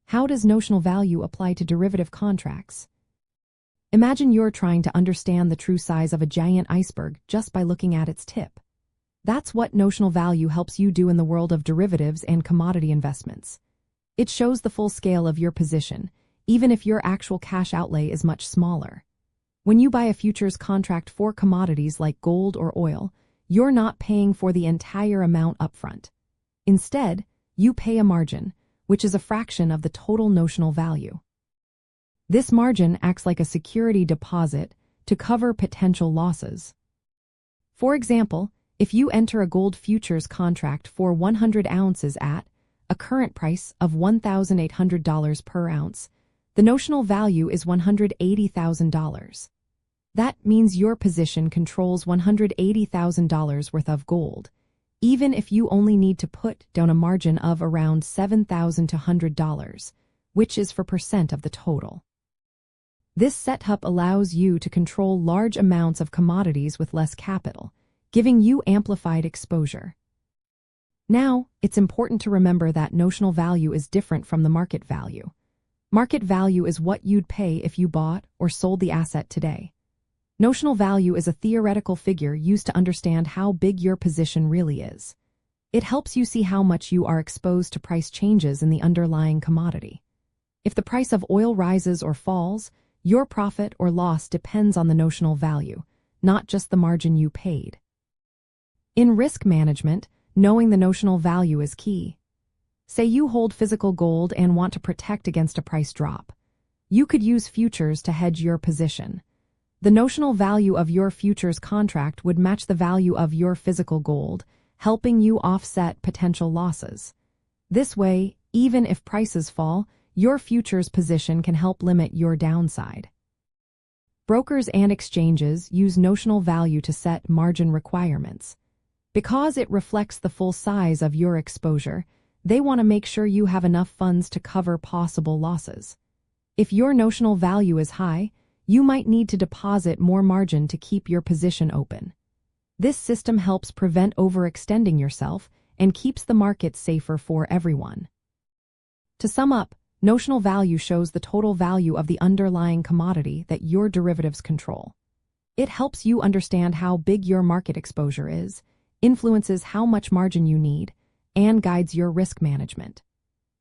How does notional value apply to derivative contracts? Imagine you're trying to understand the true size of a giant iceberg just by looking at its tip. That's what notional value helps you do in the world of derivatives and commodity investments. It shows the full scale of your position, even if your actual cash outlay is much smaller. When you buy a futures contract for commodities like gold or oil, you're not paying for the entire amount upfront. Instead, you pay a margin, which is a fraction of the total notional value. This margin acts like a security deposit to cover potential losses. For example, if you enter a gold futures contract for 100 ounces at a current price of $1,800 per ounce, the notional value is $180,000. That means your position controls $180,000 worth of gold, even if you only need to put down a margin of around $7,200, which is 4% of the total. This setup allows you to control large amounts of commodities with less capital, giving you amplified exposure. Now, it's important to remember that notional value is different from the market value. Market value is what you'd pay if you bought or sold the asset today. Notional value is a theoretical figure used to understand how big your position really is. It helps you see how much you are exposed to price changes in the underlying commodity. If the price of oil rises or falls, your profit or loss depends on the notional value, not just the margin you paid. In risk management, knowing the notional value is key. Say you hold physical gold and want to protect against a price drop. You could use futures to hedge your position. The notional value of your futures contract would match the value of your physical gold, helping you offset potential losses. This way, even if prices fall, your futures position can help limit your downside. Brokers and exchanges use notional value to set margin requirements. Because it reflects the full size of your exposure, they want to make sure you have enough funds to cover possible losses. If your notional value is high, you might need to deposit more margin to keep your position open. This system helps prevent overextending yourself and keeps the market safer for everyone. To sum up, notional value shows the total value of the underlying commodity that your derivatives control. It helps you understand how big your market exposure is, influences how much margin you need, and guides your risk management.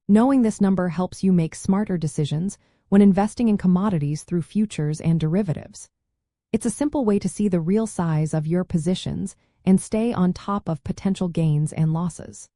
Knowing this number helps you make smarter decisions when investing in commodities through futures and derivatives. It's a simple way to see the real size of your positions and stay on top of potential gains and losses.